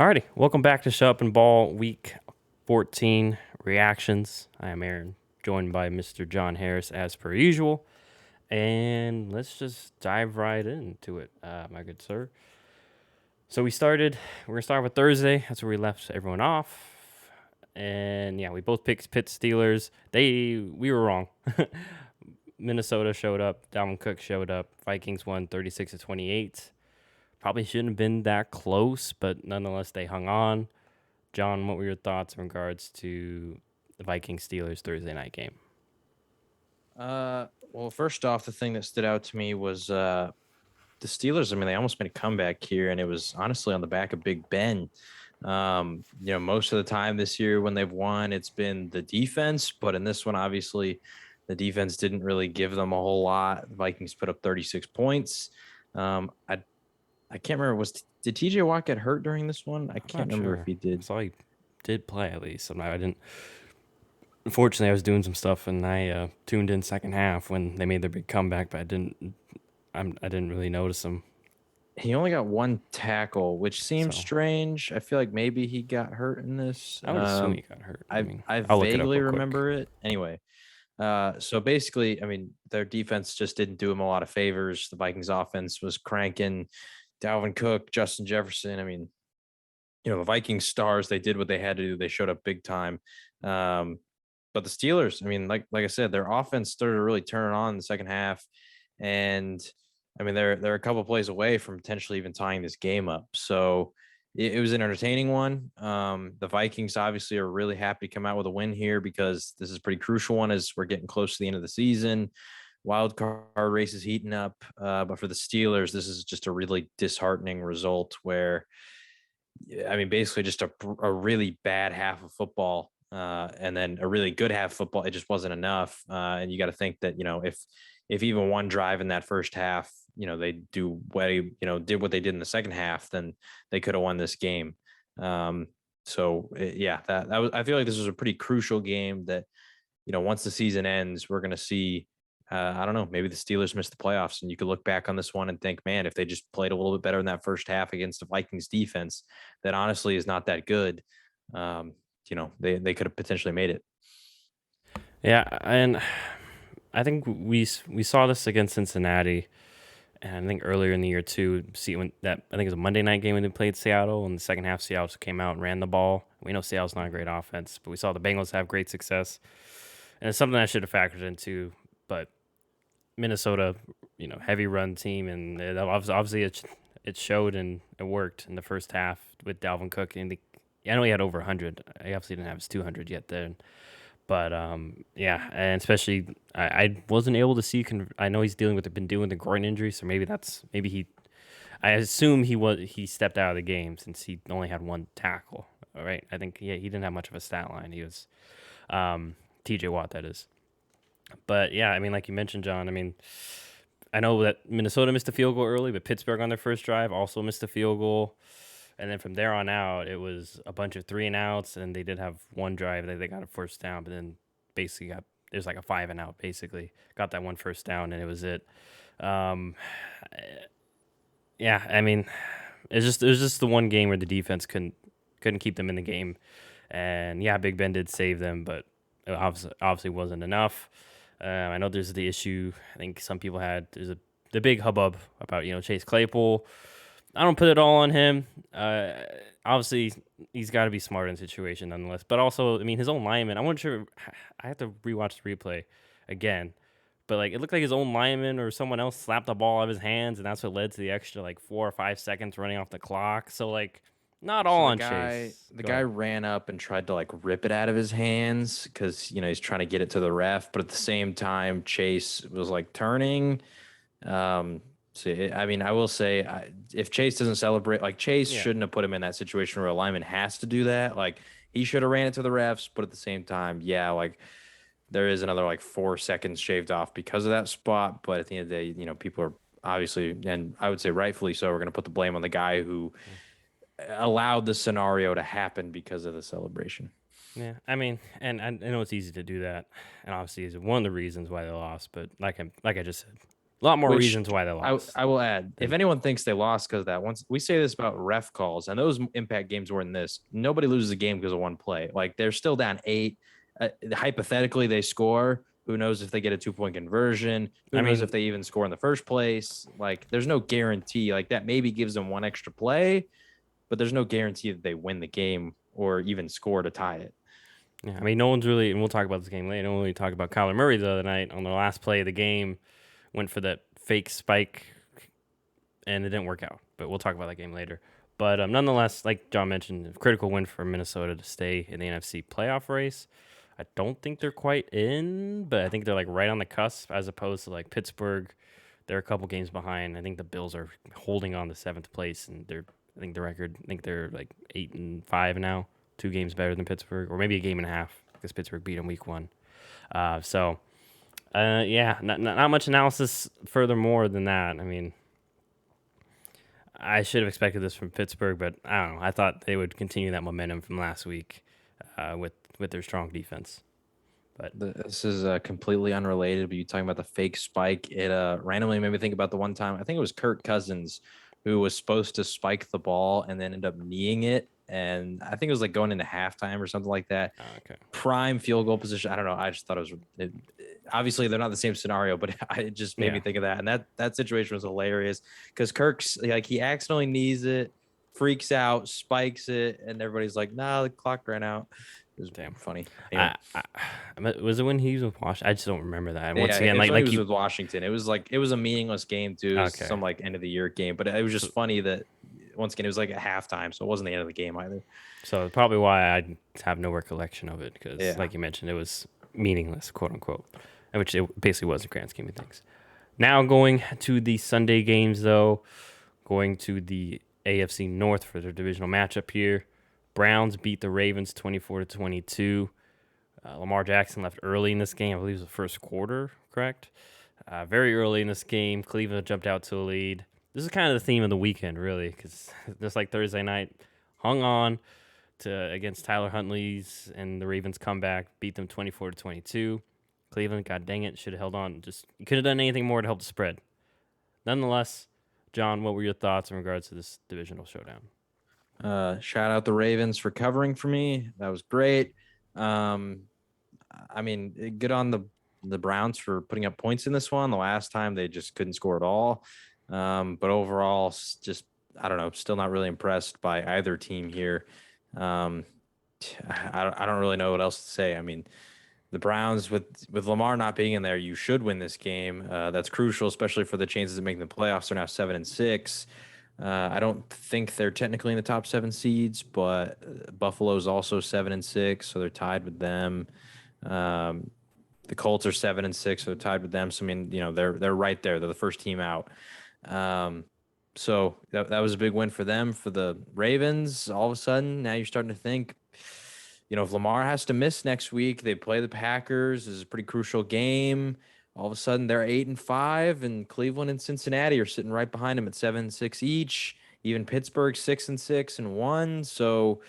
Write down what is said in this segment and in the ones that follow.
Alrighty, welcome back to Shut Up and Ball Week 14 reactions. I am Aaron, joined by Mr. John Harris as per usual, and let's just dive right into it, my good sir. So we're gonna start with Thursday. That's where we left everyone off, and yeah, we both picked Pitt Steelers. We were wrong. Minnesota showed up. Dalvin Cook showed up. Vikings won 36-28. Probably shouldn't have been that close, but nonetheless, they hung on. John, what were your thoughts in regards to the Viking Steelers Thursday night game? Well, first off, the thing that stood out to me was the Steelers. I mean, they almost made a comeback here, and it was honestly on the back of Big Ben. Most of the time this year when they've won, it's been the defense, but in this one, obviously, the defense didn't really give them a whole lot. The Vikings put up 36 points. I can't remember, did TJ Watt get hurt during this one? I I'm can't not remember if sure. he I did. saw he did play at least. I didn't. Unfortunately, I was doing some stuff and I tuned in second half when they made their big comeback, but I didn't. I didn't really notice them. He only got one tackle, which seems So strange. I feel like maybe he got hurt in this. I would assume he got hurt. I mean, I I'll look it up vaguely real quick. remember it. Anyway, so basically, I mean, their defense just didn't do them a lot of favors. The Vikings offense was cranking. Dalvin Cook, Justin Jefferson. I mean, the Vikings stars, they did what they had to do. They showed up big time. But the Steelers, I mean, like I said, their offense started to really turn on in the second half. And I mean, they're a couple plays away from potentially even tying this game up. So it was an entertaining one. The Vikings obviously are really happy to come out with a win here because this is a pretty crucial one as we're getting close to the end of the season. Wild card race is heating up. But for the Steelers, this is just a really disheartening result where, I mean, basically just a really bad half of football, and then a really good half of football. It just wasn't enough. And you got to think that, if even one drive in that first half, they did what they did in the second half, then they could have won this game. Yeah, that was, I feel like this was a pretty crucial game that, once the season ends, we're going to see, I don't know, maybe the Steelers missed the playoffs, and you could look back on this one and think, man, if they just played a little bit better in that first half against the Vikings defense, that honestly is not that good. They could have potentially made it. Yeah, and I think we saw this against Cincinnati, and I think earlier in the year too. See when that I think it was a Monday night game when they played Seattle. In the second half, Seattle just came out and ran the ball. We know Seattle's not a great offense, but we saw the Bengals have great success, and it's something I should have factored into. But Minnesota, heavy run team, and obviously it showed and it worked in the first half with Dalvin Cook. And I know he had over 100. He obviously didn't have his 200 yet then. But yeah, and especially I wasn't able to see. I know he's been dealing with a groin injury, so maybe he. I assume he stepped out of the game since he only had one tackle. All right, I think he didn't have much of a stat line. He was T.J. Watt, that is. But yeah, I mean, like you mentioned, John. I mean, I know that Minnesota missed a field goal early, but Pittsburgh on their first drive also missed a field goal. And then from there on out, it was a bunch of 3-and-outs, and they did have one drive that they got a first down, but then basically it was like a 5-and-out. Basically, got that one first down, and it was it. Um, yeah, I mean, it was just the one game where the defense couldn't keep them in the game, and yeah, Big Ben did save them, but it obviously wasn't enough. I know there's the issue. I think some people the big hubbub about Chase Claypool. I don't put it all on him. Obviously, he's got to be smart in the situation nonetheless. But also, I mean, his own lineman. I wasn't sure. I have to rewatch the replay again. But like, it looked like his own lineman or someone else slapped the ball out of his hands, and that's what led to the extra like 4 or 5 seconds running off the clock. So like, not all So the on guy Chase. the Go guy ahead. ran up and tried to like rip it out of his hands because he's trying to get it to the ref, but at the same time Chase was like turning. Um, I mean, I will say, if Chase doesn't celebrate, like Chase Yeah. shouldn't have put him in that situation where a lineman has to do that. Like he should have ran it to the refs, but at the same time, yeah, like there is another like 4 seconds shaved off because of that spot. But at the end of the day, people are obviously, and I would say rightfully so, we're going to put the blame on the guy who allowed the scenario to happen because of the celebration. Yeah, I mean, and I know it's easy to do that, and obviously is one of the reasons why they lost. But like I just said, A lot more Which reasons why they lost. I will add, if And anyone thinks they lost because of that, once we say this about ref calls, and those impact games were in this, nobody loses a game because of one play. Like they're still down 8. Hypothetically, they score. Who knows if they get a 2-point conversion? Who I knows if mean, they even score in the first place? Like there's no guarantee. Like that maybe gives them one extra play, but there's no guarantee that they win the game or even score to tie it. yeah, I mean, no one's really, and we'll talk about this game later. No one really talked about Kyler Murray the other night on the last play of the game. Went for that fake spike, and it didn't work out. But we'll talk about that game later. But nonetheless, like John mentioned, critical win for Minnesota to stay in the NFC playoff race. I don't think they're quite in, but I think they're like right on the cusp, as opposed to like Pittsburgh. They're a couple games behind. I think the Bills are holding on to 7th place, and I think the record. I think they're like 8-5 now, 2 games better than Pittsburgh, or maybe a game and a half because Pittsburgh beat them week 1. Yeah, not much analysis furthermore than that. I mean, I should have expected this from Pittsburgh, but I don't know. I thought they would continue that momentum from last week with their strong defense. But This is completely unrelated, but you talking about the fake spike. It randomly made me think about the one time I think it was Kirk Cousins who was supposed to spike the ball and then end up kneeing it. And I think it was like going into halftime or something like that. okay, Prime field goal position. I don't know. I just thought obviously they're not the same scenario, but it just made me yeah, think of that. And that situation was hilarious because Kirk's like he accidentally knees it, freaks out, spikes it, and everybody's like, "Nah, the clock ran out." It was damn. funny. Anyway. Was it when he was with Washington? I just don't remember that. And once Yeah, again, it was when he like was you, with Washington. It was like it was a meaningless game too. It was okay. some like end of the year game, but it was So, just funny that once again it was like at halftime, so it wasn't the end of the game either. so probably why I have no recollection of it because, Yeah. like you mentioned, it was meaningless, quote unquote, which it basically was in grand scheme of things. Now going to the Sunday games, though, going to the AFC North for their divisional matchup here. Browns beat the Ravens 24-22. Lamar Jackson left early in this game. I believe it was the first quarter, correct? Very early in this game, Cleveland jumped out to a lead. This is kind of the theme of the weekend, really, because just like Thursday night, hung on to against Tyler Huntley's and the Ravens comeback, beat them 24-22. Cleveland, god dang it, should have held on. Just you could have done anything more to help the spread. Nonetheless, John, what were your thoughts in regards to this divisional showdown? Shout out the Ravens for covering for me. That was great. Um, I mean, good on the Browns for putting up points in this one. The last time they just couldn't score at all. But overall, just I don't know, still not really impressed by either team here. Um, I don't really know what else to say. I mean, the Browns with Lamar not being in there, you should win this game. That's crucial, especially for the chances of making the playoffs. They're now 7-6. I don't think they're technically in the top 7 seeds, but Buffalo's also 7-6, so they're tied with them. Um, the Colts are 7-6, so they're tied with them. So I mean, they're right there. They're the first team out. Um, so that was a big win for them. For the Ravens, all of a sudden, now you're starting to think, if Lamar has to miss next week, they play the Packers. This is a pretty crucial game. All of a sudden, they're 8-5, and Cleveland and Cincinnati are sitting right behind them at 7-6 each. Even Pittsburgh 6-6 and 1. So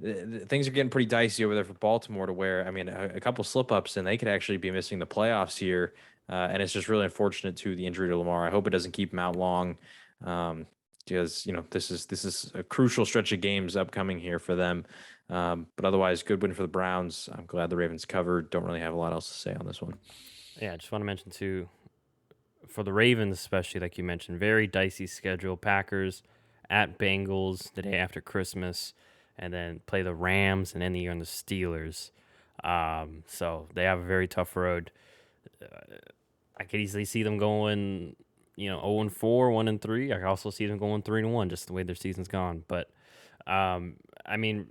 things are getting pretty dicey over there for Baltimore. To where I mean, a couple slip ups, and they could actually be missing the playoffs here. And it's just really unfortunate to the injury to Lamar. I hope it doesn't keep him out long. Because this is a crucial stretch of games upcoming here for them. But otherwise, good win for the Browns. I'm glad the Ravens covered. Don't really have a lot else to say on this one. Yeah, I just want to mention too, for the Ravens especially, like you mentioned, very dicey schedule. Packers at Bengals the day after Christmas, and then play the Rams and end the year on the Steelers. So they have a very tough road. I could easily see them going, 0-4, 1-3. I could also see them going 3-1, just the way their season's gone. But I mean,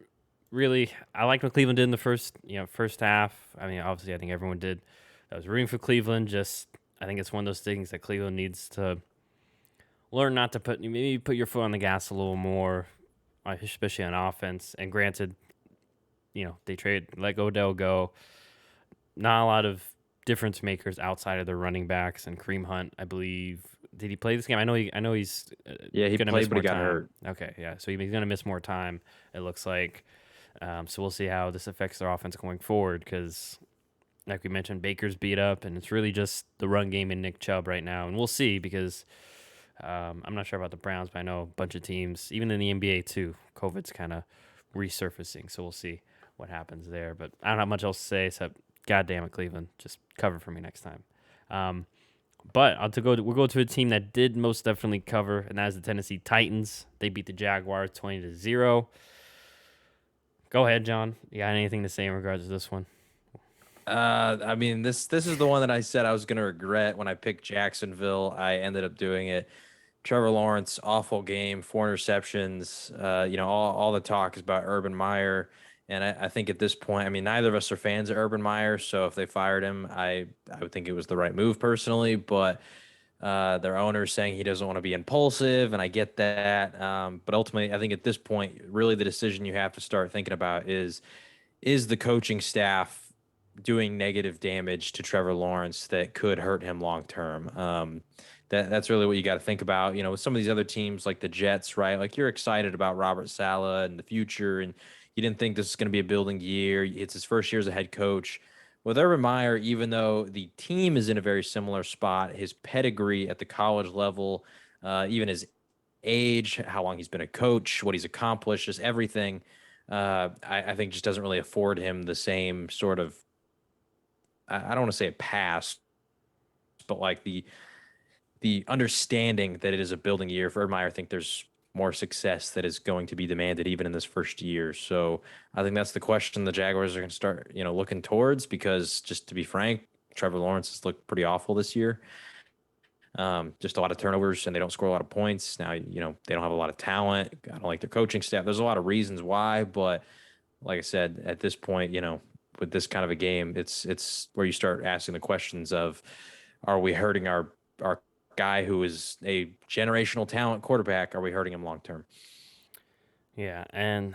really, I liked what Cleveland did in the first half. I mean, obviously, I think everyone did. I was rooting for Cleveland. Just I think it's one of those things that Cleveland needs to learn not to put your foot on the gas a little more, especially on offense. And granted, they let Odell go. Not a lot of difference makers outside of their running backs and Kareem Hunt. I believe did he play this game? I know he's Yeah, he gonna played, miss but more he got time. hurt. Okay, yeah, so he's gonna miss more time. It looks like. So we'll see how this affects their offense going forward because like we mentioned, Baker's beat up, and it's really just the run game and Nick Chubb right now. And we'll see because I'm not sure about the Browns, but I know a bunch of teams, even in the NBA too, COVID's kind of resurfacing. So we'll see what happens there. But I don't have much else to say except, God damn it, Cleveland, just cover for me next time. Um, but we'll go to a team that did most definitely cover, and that is the Tennessee Titans. They beat the Jaguars 20-0. Go ahead, John. You got anything to say in regards to this one? I mean, this is the one that I said I was gonna regret when I picked Jacksonville. I ended up doing it. Trevor Lawrence, awful game, 4 interceptions. All the talk is about Urban Meyer, and I think at this point, I mean, neither of us are fans of Urban Meyer, so if they fired him, I would think it was the right move personally. But their owner is saying he doesn't want to be impulsive, and I get that. But ultimately, I think at this point, really the decision you have to start thinking about is the coaching staff doing negative damage to Trevor Lawrence that could hurt him long term. That's really what you got to think about. You know, with some of these other teams like the Jets, right? Like you're excited about Robert Saleh and the future, and you didn't think this is going to be a building year. It's his first year as a head coach. With Urban Meyer, even though the team is in a very similar spot, his pedigree at the college level, even his age, how long he's been a coach, what he's accomplished, just everything, I think just doesn't really afford him the same sort of, I don't want to say a pass, but like the understanding that it is a building year for Urban Meyer. I think there's more success that is going to be demanded even in this first year. So I think that's the question the Jaguars are going to start, looking towards, because just to be frank, Trevor Lawrence has looked pretty awful this year. Just a lot of turnovers, and they don't score a lot of points. Now, they don't have a lot of talent. I don't like their coaching staff. There's a lot of reasons why, but like I said, at this point, with this kind of a game, it's where you start asking the questions of, are we hurting our guy who is a generational talent quarterback? Are we hurting him long term? Yeah, and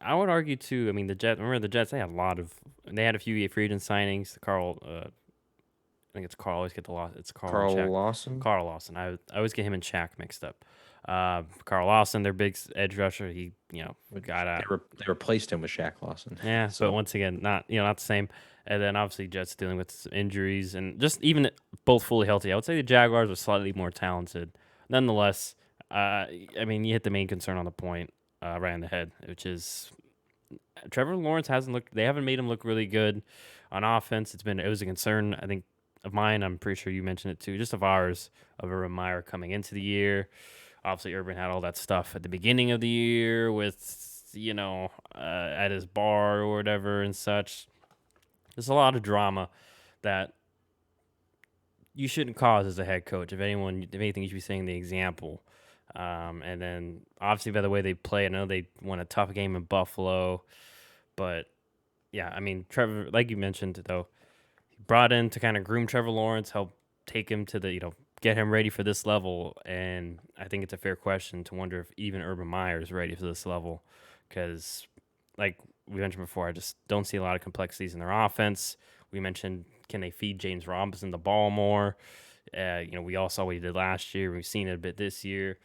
I would argue too. I mean, the Jets. Remember the Jets? They had a few free agent signings. I think it's Carl. I always get the loss. It's Carl and Carl Shaq. Lawson. Carl Lawson. I always get him and Shaq mixed up. Carl Lawson, their big edge rusher. He got They, a they replaced him with Shaq Lawson. yeah, but So once again, not the same. And then obviously Jets dealing with some injuries and just even both fully healthy. I would say the Jaguars are slightly more talented. Nonetheless, I mean, you hit the main concern on the point right in the head, which is Trevor Lawrence hasn't looked. They haven't made him look really good on offense. It was a concern, I think, of mine. I'm pretty sure you mentioned it too, just of ours, of Urban Meyer coming into the year. Obviously, Urban had all that stuff at the beginning of the year with at his bar or whatever and such. There's a lot of drama that you shouldn't cause as a head coach. If anything, you should be setting the example. And then obviously by the way they play, I know they won a tough game in Buffalo, but yeah, I mean Trevor, like you mentioned though, he brought in to kind of groom Trevor Lawrence, help take him to the get him ready for this level, and I think it's a fair question to wonder if even Urban Meyer is ready for this level, because like we mentioned before, I just don't see a lot of complexities in their offense. We mentioned, can they feed James Robinson the ball more? We all saw what he did last year. We've seen it a bit this year.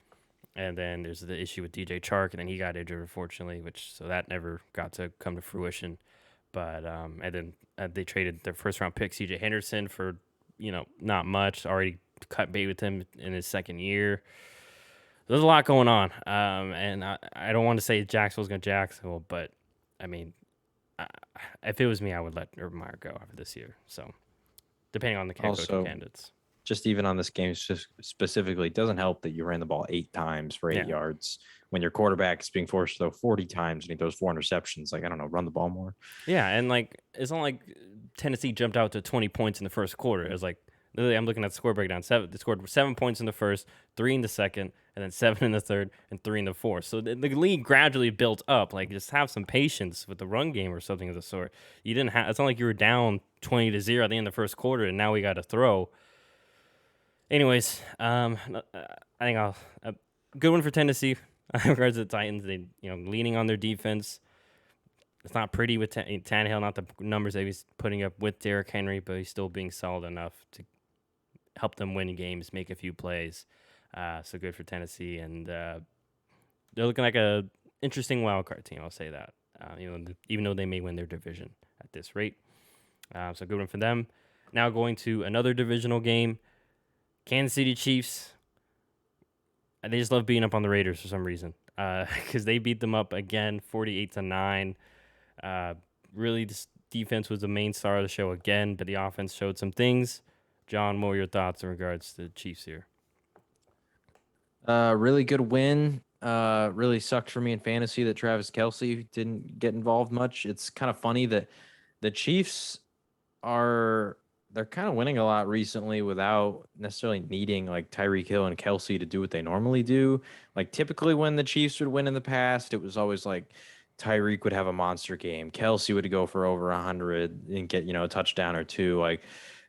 And then there's the issue with DJ Chark, and then he got injured, unfortunately, so that never got to come to fruition. But and then they traded their first round pick CJ Henderson for not much. Already cut bait with him in his second year. There's a lot going on, and I don't want to say Jacksonville's going to Jacksonville, but I mean, I, if it was me, I would let Urban Meyer go after this year. So depending on the head coaching also, candidates, just even on this game specifically, it doesn't help that you ran the ball 8 times for eight yeah. yards when your quarterback is being forced to throw 40 times and he throws 4 interceptions. Like, I don't know, run the ball more. Yeah, and like it's not like Tennessee jumped out to 20 points in the first quarter. It was like literally, I'm looking at the score breakdown. They scored 7 points in the first, 3 in the second, and then 7 in the third, and 3 in the fourth. So the league gradually built up. Like just have some patience with the run game or something of the sort. You didn't have. It's not like you were down 20-0 at the end of the first quarter, and now we got to throw. Anyways, I think a good one for Tennessee. In regards to the Titans, they leaning on their defense. It's not pretty with Tannehill, not the numbers that he's putting up with Derrick Henry, but he's still being solid enough to help them win games, make a few plays. So good for Tennessee, and they're looking like a interesting wild card team. I'll say that. Even though they may win their division at this rate. So good one for them. Now going to another divisional game, Kansas City Chiefs. They just love beating up on the Raiders for some reason because they beat them up again, 48-9. Uh, really, this defense was the main star of the show again, but the offense showed some things. John, what were your thoughts in regards to the Chiefs here? Really good win. Really sucked for me in fantasy that Travis Kelsey didn't get involved much. It's kind of funny that the Chiefs are they're kind of winning a lot recently without necessarily needing like Tyreek Hill and Kelsey to do what they normally do. Like typically when the Chiefs would win in the past, it was always like Tyreek would have a monster game. Kelsey would go for over 100 and get, a touchdown or two. Like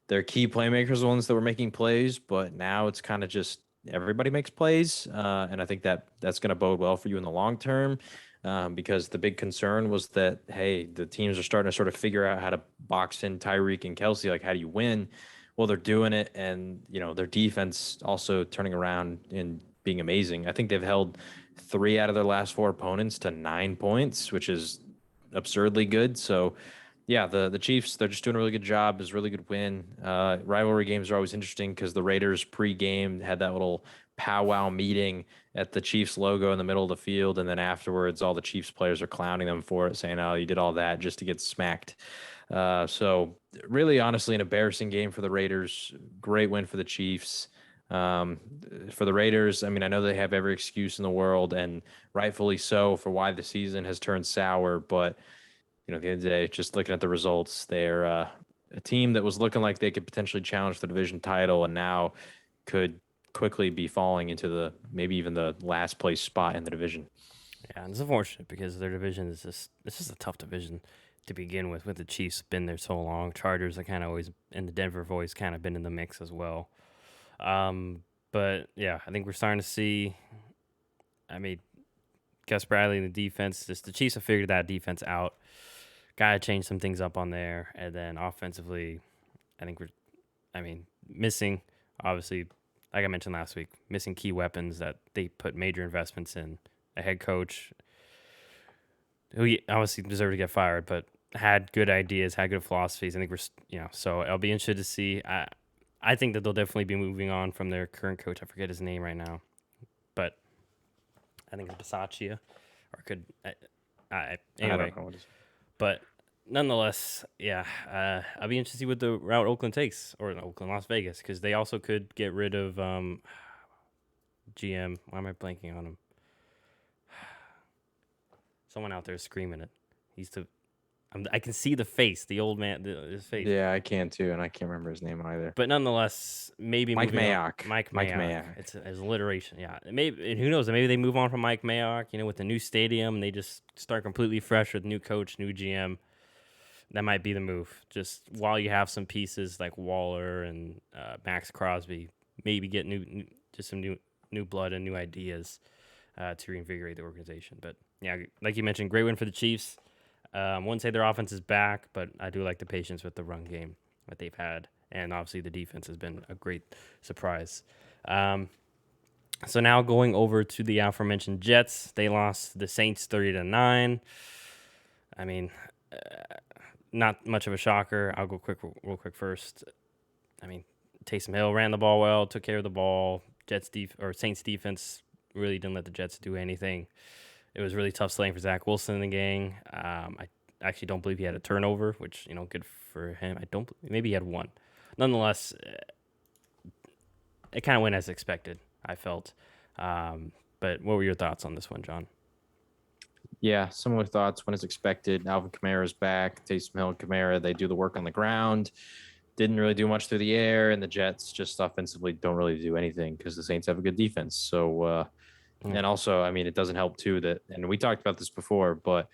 their key playmakers are the ones that were making plays, but now it's kind of just everybody makes plays. And I think that's going to bode well for you in the long term. Because the big concern was that, hey, the teams are starting to sort of figure out how to box in Tyreek and Kelsey. Like, how do you win? Well, they're doing it, and their defense also turning around and being amazing. I think they've held 3 out of their last 4 opponents to 9 points, which is absurdly good. So, yeah, the Chiefs, they're just doing a really good job. It's a really good win. Rivalry games are always interesting because the Raiders pre-game had that little powwow meeting at the Chiefs logo in the middle of the field, and then afterwards, all the Chiefs players are clowning them for it, saying, "Oh, you did all that just to get smacked." So really, honestly, an embarrassing game for the Raiders. Great win for the Chiefs. Um, for the Raiders, I mean, I know they have every excuse in the world, and rightfully so for why the season has turned sour. But at the end of the day, just looking at the results, they're a team that was looking like they could potentially challenge the division title, and now could quickly be falling into the maybe even the last place spot in the division. Yeah, and it's unfortunate because their division is just it's just a tough division to begin with. With the Chiefs been there so long, Chargers are kind of always and the Denver have always kind of been in the mix as well. But yeah, I think we're starting to see. I mean, Gus Bradley and the defense. Just the Chiefs have figured that defense out. Got to change some things up on there, and then offensively, I think we're. I mean, missing obviously, like I mentioned last week, missing key weapons that they put major investments in. A head coach who obviously deserved to get fired, but had good ideas, had good philosophies. I think so I'll be interested to see. I think that they'll definitely be moving on from their current coach. I forget his name right now, but I think it's Bisaccia, or could I anyway. don't know what is. But nonetheless, yeah, I'll be interested to see what the route Oakland takes, or Oakland, Las Vegas, because they also could get rid of GM. Why am I blanking on him? Someone out there screaming it. I can see the face, the old man, his face. Yeah, I can too, and I can't remember his name either. But nonetheless, maybe Mike moving on. Mayock. Mike Mike Mayock. Mayock. It's alliteration. Yeah, maybe. And who knows? Maybe they move on from Mike Mayock. With the new stadium, and they just start completely fresh with new coach, new GM. That might be the move. Just while you have some pieces like Waller and Max Crosby, maybe get just some new blood and new ideas to reinvigorate the organization. But yeah, like you mentioned, great win for the Chiefs. Wouldn't say their offense is back, but I do like the patience with the run game that they've had, and obviously the defense has been a great surprise. So now going over to the aforementioned Jets, they lost the Saints 30-9. I mean, not much of a shocker. I'll go real quick first. I mean, Taysom Hill ran the ball well, took care of the ball. Saints defense really didn't let the Jets do anything. It was really tough sledding for Zach Wilson in the game. I actually don't believe he had a turnover, which good for him. Maybe he had one. Nonetheless, it kind of went as expected, I felt. But what were your thoughts on this one, John? Yeah, similar thoughts when it's expected. Alvin Kamara's back. Taysom Hill and Kamara, they do the work on the ground. Didn't really do much through the air, and the Jets just offensively don't really do anything because the Saints have a good defense. So, and also, I mean, it doesn't help too that, and we talked about this before, but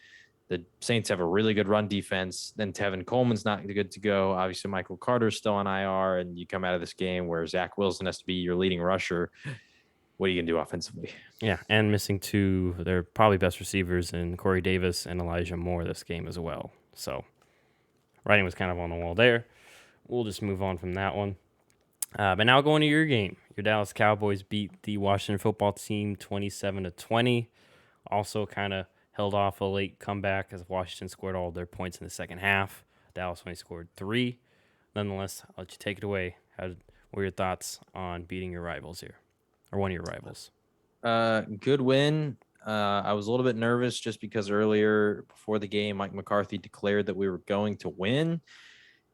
the Saints have a really good run defense. Then Tevin Coleman's not good to go. Obviously, Michael Carter's still on IR, and you come out of this game where Zach Wilson has to be your leading rusher. What are you going to do offensively? Yeah, and missing two their probably best receivers in Corey Davis and Elijah Moore this game as well. So, writing was kind of on the wall there. We'll just move on from that one. But now going to your game. Your Dallas Cowboys beat the Washington football team 27-20. Also kind of held off a late comeback as Washington scored all their points in the second half. Dallas only scored 3. Nonetheless, I'll let you take it away. What were your thoughts on beating your rivals here, or one of your rivals? Good win. I was a little bit nervous just because earlier before the game, Mike McCarthy declared that we were going to win.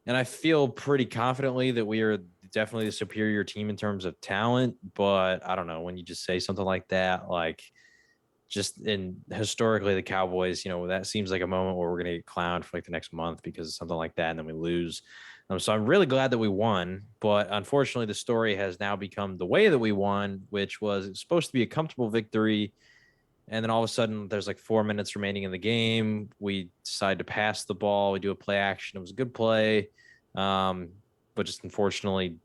And I feel pretty confidently that we are definitely the superior team in terms of talent. But I don't know, when you just say something like that, like just in historically the Cowboys, that seems like a moment where we're going to get clowned for like the next month because of something like that. And then we lose. So I'm really glad that we won. But unfortunately, the story has now become the way that we won, which was it's supposed to be a comfortable victory. And then all of a sudden, there's like 4 minutes remaining in the game. We decide to pass the ball. We do a play action. It was a good play. Um, but just unfortunately,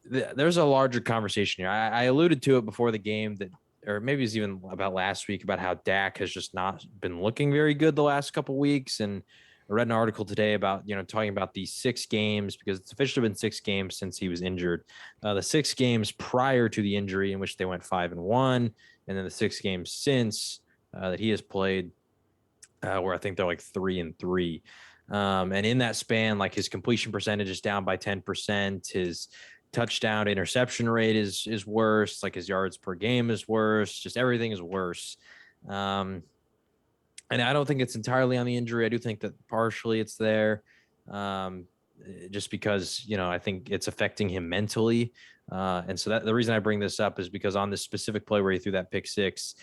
there's a larger conversation here. I alluded to it before the game that, or maybe it's even about last week, about how Dak has just not been looking very good the last couple of weeks. And I read an article today about, talking about these 6 games, because it's officially been 6 games since he was injured. The 6 games prior to the injury in which they went 5-1, and then the 6 games since that he has played, where I think they're like 3-3. And in that span, like his completion percentage is down by 10%. His touchdown to interception rate is worse. Like his yards per game is worse. Just everything is worse. Um, and I don't think it's entirely on the injury. I do think that partially it's there, um, just because I think it's affecting him mentally. And so that the reason I bring this up is because on this specific play where he threw that pick six,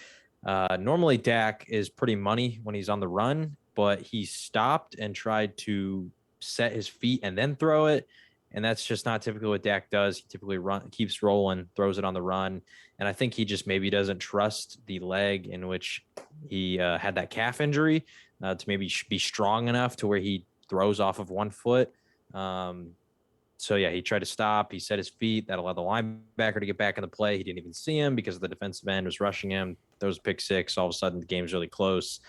normally Dak is pretty money when he's on the run, but he stopped and tried to set his feet and then throw it. And that's just not typically what Dak does. He typically keeps rolling, throws it on the run. And I think he just maybe doesn't trust the leg in which he had that calf injury to maybe be strong enough to where he throws off of one foot. So yeah, he tried to stop. He set his feet. That allowed the linebacker to get back in the play. He didn't even see him because the defensive end was rushing him. Those pick six. All of a sudden, the game's really close,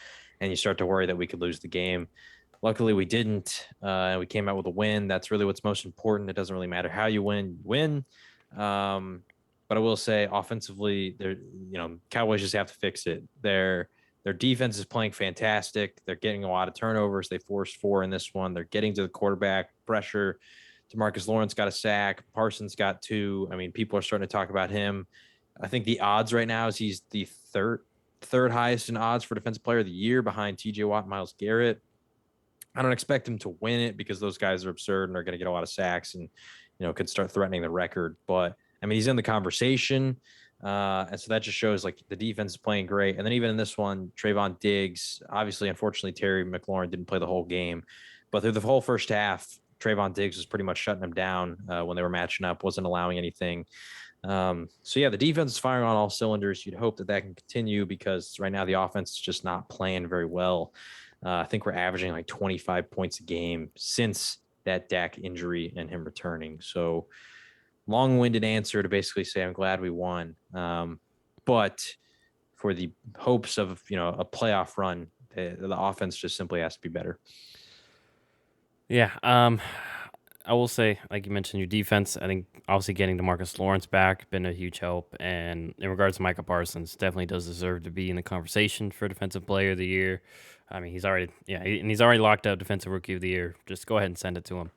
and you start to worry that we could lose the game. Luckily, we didn't. We came out with a win. That's really what's most important. It doesn't really matter how you win. You win. But I will say, offensively, Cowboys just have to fix it. Their defense is playing fantastic. They're getting a lot of turnovers. They forced 4 in this one. They're getting to the quarterback pressure. DeMarcus Lawrence got a sack. Parsons got 2. I mean, people are starting to talk about him. I think the odds right now is he's the third highest in odds for Defensive Player of the Year behind TJ Watt and Myles Garrett. I don't expect him to win it because those guys are absurd and are going to get a lot of sacks and, could start threatening the record. But I mean, he's in the conversation. And so that just shows like the defense is playing great. And then even in this one, Trayvon Diggs, obviously, unfortunately, Terry McLaurin didn't play the whole game, but through the whole first half, Trayvon Diggs was pretty much shutting them down when they were matching up, wasn't allowing anything. So yeah, the defense is firing on all cylinders. You'd hope that can continue because right now the offense is just not playing very well. I think we're averaging like 25 points a game since that Dak injury and him returning. So long-winded answer to basically say I'm glad we won. But for the hopes of a playoff run, the offense just simply has to be better. Yeah, I will say, like you mentioned, your defense. I think obviously getting DeMarcus Lawrence back been a huge help, and in regards to Micah Parsons, definitely does deserve to be in the conversation for Defensive Player of the Year. I mean, he's already locked up Defensive Rookie of the Year. Just go ahead and send it to him,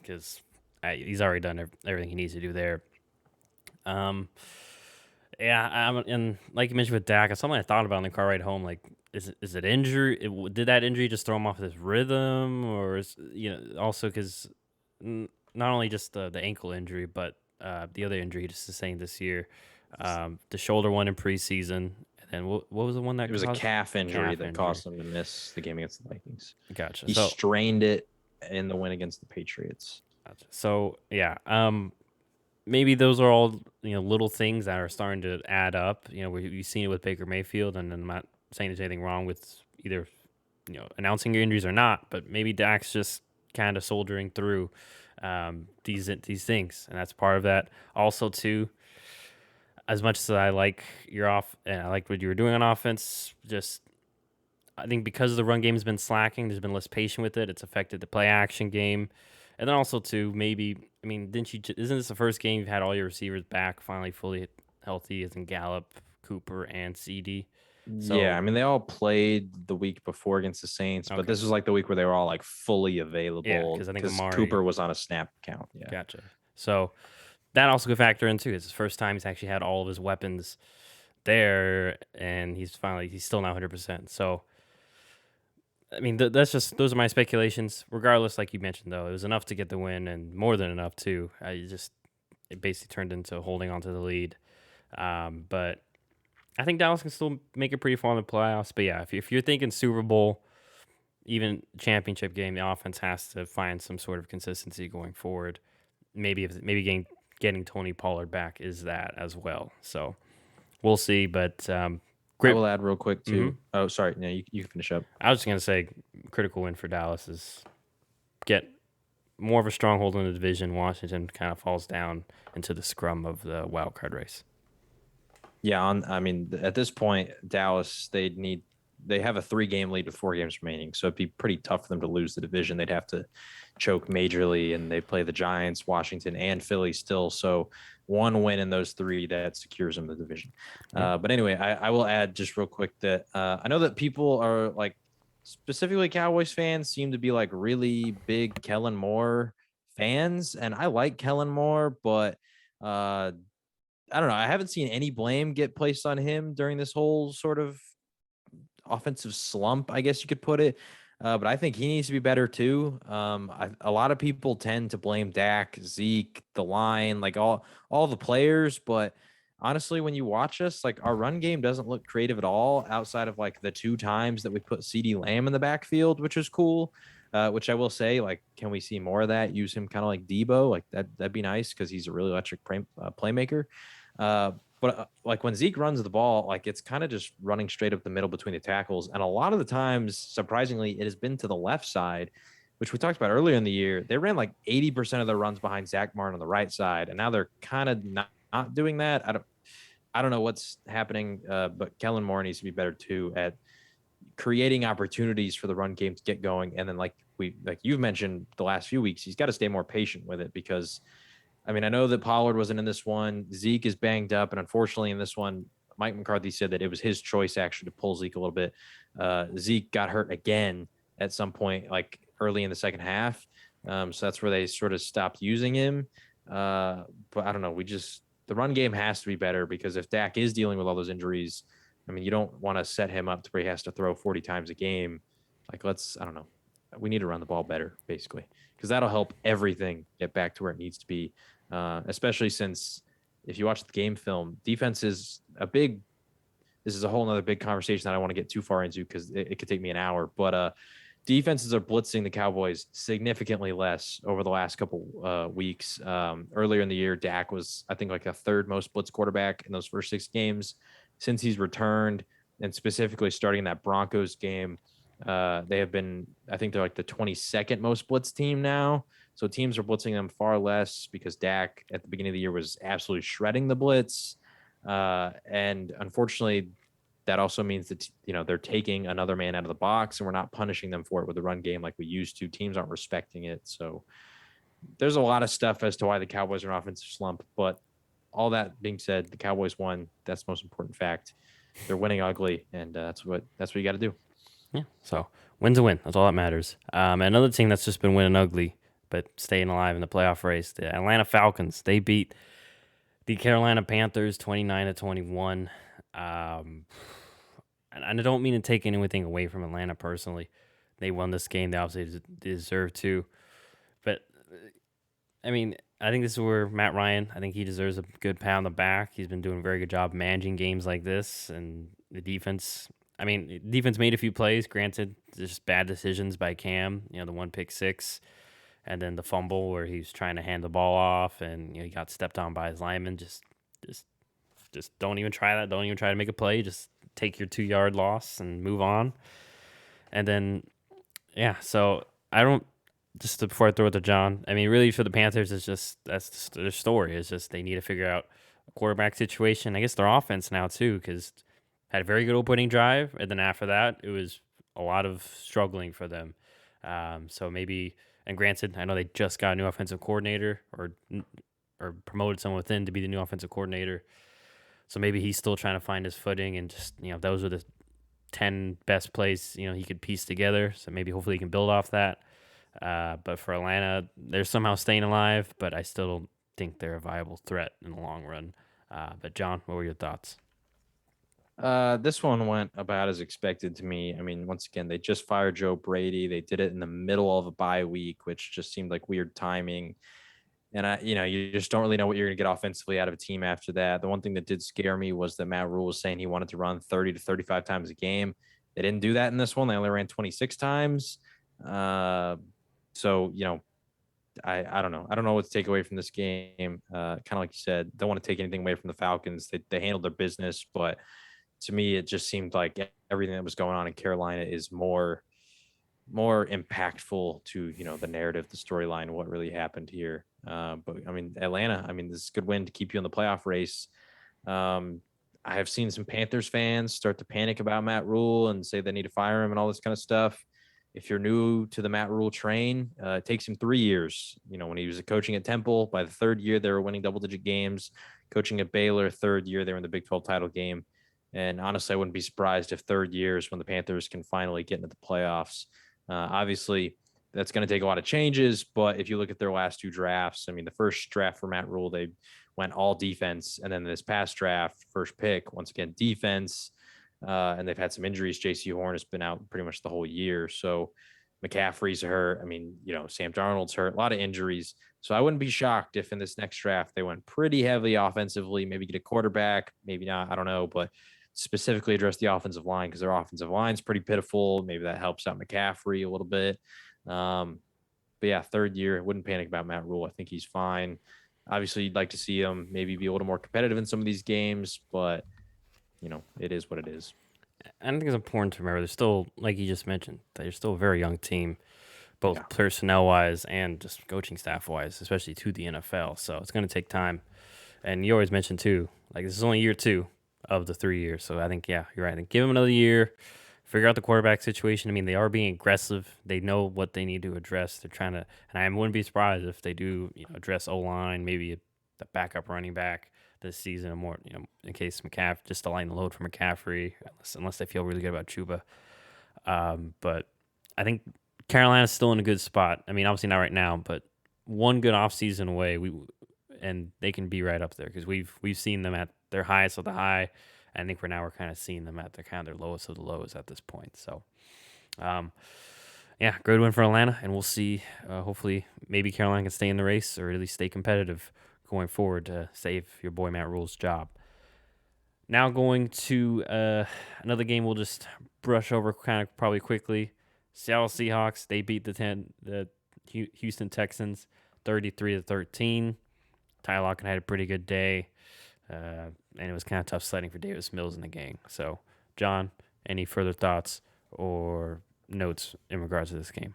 because he's already done everything he needs to do there. Yeah, and like you mentioned with Dak, it's something I thought about in the car ride home. Like, is it injury? Did that injury just throw him off his rhythm, or also because not only just the ankle injury, but the other injury he just sustained this year, the shoulder one in preseason, and then what was the one that It was a caused calf injury calf that injury? caused him to miss the game against the Vikings. Gotcha. He So strained it in the win against the Patriots. yeah, maybe those are all little things that are starting to add up. We've seen it with Baker Mayfield, and I'm not saying there's anything wrong with either announcing your injuries or not, but maybe Dak's just kind of soldiering through these things, and that's part of that. Also, too, as much as I like your off, and I like what you were doing on offense, just I think because the run game's been slacking, there's been less patient with it. It's affected the play action game. And then also too, maybe I mean, isn't this the first game you've had all your receivers back finally fully healthy, as in Gallup, Cooper, and CD? Yeah, I So mean they all played the week before against the Saints, but okay, this was like the week where they were all like fully yeah, available because I think because Amari Cooper was on a snap count. Yeah. gotcha. So that also could factor in too. It's his first time he's actually had all of his weapons there, and he's still not 100%. So I mean, that's just those are my speculations. Regardless, like you mentioned, though, it was enough to get the win, and more than enough too. It basically turned into holding on to the lead. But I think Dallas can still make it pretty far in the playoffs. But yeah, if you're thinking Super Bowl, even championship game, the offense has to find some sort of consistency going forward. Maybe getting Tony Pollard back is that as well. So we'll see. But I great. will add real quick hmm too. Oh, sorry. No, you can finish up. I was just gonna say, critical win for Dallas is get more of a stronghold in the division. Washington kind of falls down into the scrum of the wild card race. Yeah, I mean, at this point, Dallas they have a 3-game lead with 4 games remaining, so it'd be pretty tough for them to lose the division. They'd have to choke majorly, and they play the Giants, Washington, and Philly still. So one win in those three that secures them the division. Yeah. But anyway, I will add just real quick that I know that people are like specifically Cowboys fans seem to be like really big Kellen Moore fans, and I like Kellen Moore, but I don't know. I haven't seen any blame get placed on him during this whole sort of offensive slump, I guess you could put it. But I think he needs to be better too. A lot of people tend to blame Dak, Zeke, the line, like all the players. But honestly, when you watch us, like our run game doesn't look creative at all, outside of like the 2 times that we put CD Lamb in the backfield, which is cool. Which I will say, like, can we see more of that? Use him kind of like Debo, like that'd be nice because he's a really electric playmaker. Uh, but like when Zeke runs the ball, like it's kind of just running straight up the middle between the tackles. And a lot of the times, surprisingly, it has been to the left side, which we talked about earlier in the year. They ran like 80% of their runs behind Zach Martin on the right side. And now they're kind of not doing that. I don't know what's happening, but Kellen Moore needs to be better too at creating opportunities for the run game to get going. And then like you've mentioned the last few weeks, he's got to stay more patient with it because I mean, I know that Pollard wasn't in this one. Zeke is banged up, and unfortunately, in this one, Mike McCarthy said that it was his choice actually to pull Zeke a little bit. Zeke got hurt again at some point, like early in the second half. So that's where they sort of stopped using him. But I don't know. The run game has to be better because if Dak is dealing with all those injuries, I mean, you don't want to set him up to where he has to throw 40 times a game. Like, I don't know. We need to run the ball better, basically, because that'll help everything get back to where it needs to be. Especially since if you watch the game film, defense is this is a whole nother big conversation that I don't want to get too far into because it could take me an hour. But defenses are blitzing the Cowboys significantly less over the last couple weeks. Earlier in the year, Dak was, I think, like a third most blitz quarterback in those first 6 games. Since he's returned, and specifically starting that Broncos game, they have been, I think they're like the 22nd most blitz team now. So teams are blitzing them far less because Dak at the beginning of the year was absolutely shredding the blitz. And unfortunately, that also means that they're taking another man out of the box, and we're not punishing them for it with the run game like we used to. Teams aren't respecting it. So there's a lot of stuff as to why the Cowboys are an offensive slump. But all that being said, the Cowboys won. That's the most important fact. They're winning ugly, and that's what you got to do. Yeah. So win's a win. That's all that matters. Another team that's just been winning ugly, but staying alive in the playoff race, the Atlanta Falcons. They beat the Carolina Panthers 29-21. And I don't mean to take anything away from Atlanta personally. They won this game. They obviously deserve to. But I mean, I think this is where Matt Ryan, I think he deserves a good pat on the back. He's been doing a very good job managing games like this, and the defense. I mean, defense made a few plays. Granted, just bad decisions by Cam. The one pick six, and then the fumble where he's trying to hand the ball off, and he got stepped on by his lineman. Just, just don't even try that. Don't even try to make a play. Just take your 2 yard loss and move on. And then, yeah. So I don't before I throw it to John, I mean, really for the Panthers, that's just their story. It's just they need to figure out a quarterback situation. I guess their offense now too, because had a very good opening drive, and then after that, it was a lot of struggling for them. So maybe, and granted, I know they just got a new offensive coordinator or promoted someone within to be the new offensive coordinator. So maybe he's still trying to find his footing, and just those are the 10 best plays, he could piece together. So maybe hopefully he can build off that. But for Atlanta, they're somehow staying alive, but I still don't think they're a viable threat in the long run. But John, what were your thoughts? This one went about as expected to me. I mean, once again, they just fired Joe Brady. They did it in the middle of a bye week, which just seemed like weird timing. And you just don't really know what you're going to get offensively out of a team after that. The one thing that did scare me was that Matt Rule was saying he wanted to run 30 to 35 times a game. They didn't do that in this one. They only ran 26 times. Uh, so, I don't know. I don't know what to take away from this game. Kind of like you said, don't want to take anything away from the Falcons. They handled their business, but to me, it just seemed like everything that was going on in Carolina is more impactful to the narrative, the storyline, what really happened here. But I mean, Atlanta. I mean, this is a good win to keep you in the playoff race. I have seen some Panthers fans start to panic about Matt Rule and say they need to fire him and all this kind of stuff. If you're new to the Matt Rule train, it takes him 3 years. When he was coaching at Temple, by the third year, they were winning double-digit games. Coaching at Baylor, third year, they were in the Big 12 title game. And honestly, I wouldn't be surprised if third years when the Panthers can finally get into the playoffs. Obviously, that's going to take a lot of changes, but if you look at their last two drafts, I mean, the first draft for Matt Rule, they went all defense. And then this past draft, first pick, once again, defense. And they've had some injuries. JC Horn has been out pretty much the whole year. So McCaffrey's hurt. I mean, Sam Darnold's hurt, a lot of injuries. So I wouldn't be shocked if in this next draft they went pretty heavily offensively, maybe get a quarterback, maybe not, I don't know, but specifically address the offensive line because their offensive line's pretty pitiful. Maybe that helps out McCaffrey a little bit. But yeah, third year, wouldn't panic about Matt Rule. I think he's fine. Obviously, you'd like to see him maybe be a little more competitive in some of these games, but it is what it is. I think it's important to remember they're still, like you just mentioned, they're still a very young team, both Yeah. personnel wise and just coaching staff wise, especially to the NFL. So it's going to take time. And you always mentioned too, like this is only year two of the 3 years. So I think, yeah, you're right. I think give them another year, figure out the quarterback situation. I mean, they are being aggressive. They know what they need to address. They're trying to, and I wouldn't be surprised if they do, address O line, maybe the backup running back this season, or more, in case McCaffrey, just to lighten the load for McCaffrey, unless they feel really good about Chuba. But I think Carolina's still in a good spot. I mean, obviously not right now, but one good offseason away, and they can be right up there because we've seen them at their highest of the high. I think we're kind of seeing them at their lowest of the lows at this point. So, yeah, good win for Atlanta, and we'll see. Hopefully, maybe Carolina can stay in the race or at least stay competitive going forward to save your boy Matt Rule's job. Now going to another game we'll just brush over kind of probably quickly. Seattle Seahawks, they beat the Houston Texans 33-13. Ty Lockett had a pretty good day, and it was kind of tough sledding for Davis Mills in the gang. So, John, any further thoughts or notes in regards to this game?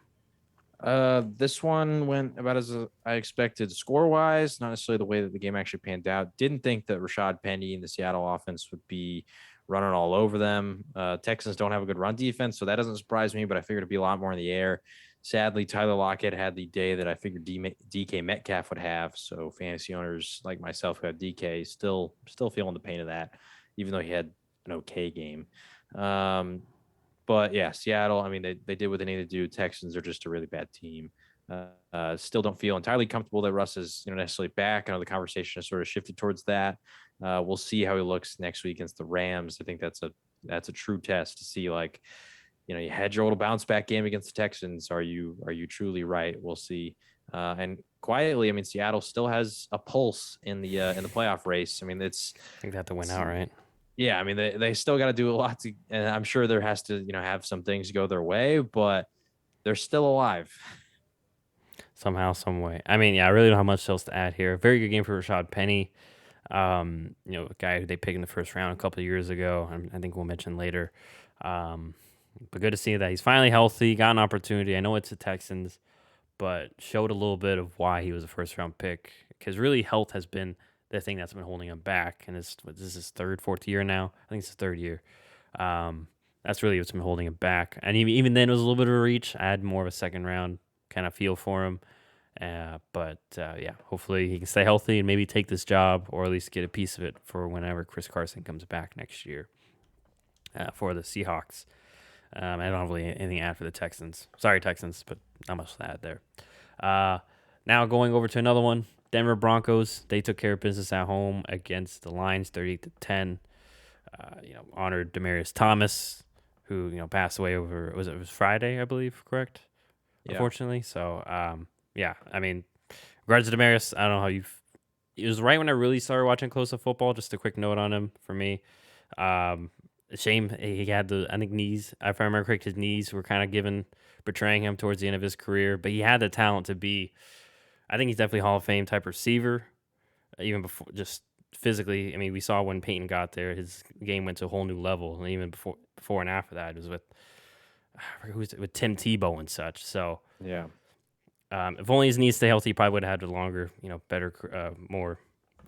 This one went about as I expected score wise, not necessarily the way that the game actually panned out. Didn't think that Rashad Penny and the Seattle offense would be running all over them. Texans don't have a good run defense, so that doesn't surprise me, but I figured it'd be a lot more in the air. Sadly, Tyler Lockett had the day that I figured DK Metcalf would have. So fantasy owners like myself who have DK still feeling the pain of that, even though he had an okay game. But yeah, Seattle, I mean, they did what they needed to do. Texans are just a really bad team. Still don't feel entirely comfortable that Russ is necessarily back. I know the conversation has sort of shifted towards that. We'll see how he looks next week against the Rams. I think that's a true test to see, like, you had your little bounce back game against the Texans. Are you truly right? We'll see. And quietly, I mean, Seattle still has a pulse in the playoff race. I mean, I think they have to win out, right? yeah, I mean, they still got to do a lot to, and I'm sure there has to, have some things go their way, but they're still alive. Somehow, some way. I mean, yeah, I really don't have much else to add here. Very good game for Rashad Penny. A guy who they picked in the first round a couple of years ago. I think we'll mention later. But good to see that he's finally healthy, got an opportunity. I know it's the Texans, but showed a little bit of why he was a first round pick. Because really, health has been the thing that's been holding him back. And this is his third, fourth year now. I think it's his third year. That's really what's been holding him back. And even then, it was a little bit of a reach. I had more of a second round kind of feel for him. But yeah, hopefully he can stay healthy and maybe take this job or at least get a piece of it for whenever Chris Carson comes back next year. for the Seahawks. I don't have really anything to add for the Texans. Sorry, Texans, but not much to add there. Uh, Now going over to another one, Denver Broncos. They took care of business at home against the Lions, 38-10. Honored Demarius Thomas, who passed away over it was Friday, I believe, correct? Yeah. Unfortunately, so yeah, I mean, regards to Demarius, I don't know how you. It was right when I really started watching close up football. Just a quick note on him for me. Um, Shame he had I think knees. If I remember correct, his knees were kind of betraying him towards the end of his career. But he had the talent to be. I think he's definitely Hall of Fame type receiver. Even before, just physically. I mean, we saw when Peyton got there, his game went to a whole new level. And even before and after that, it was with with Tim Tebow and such. So Yeah. if only his knees stay healthy, he probably would have had a longer, better, more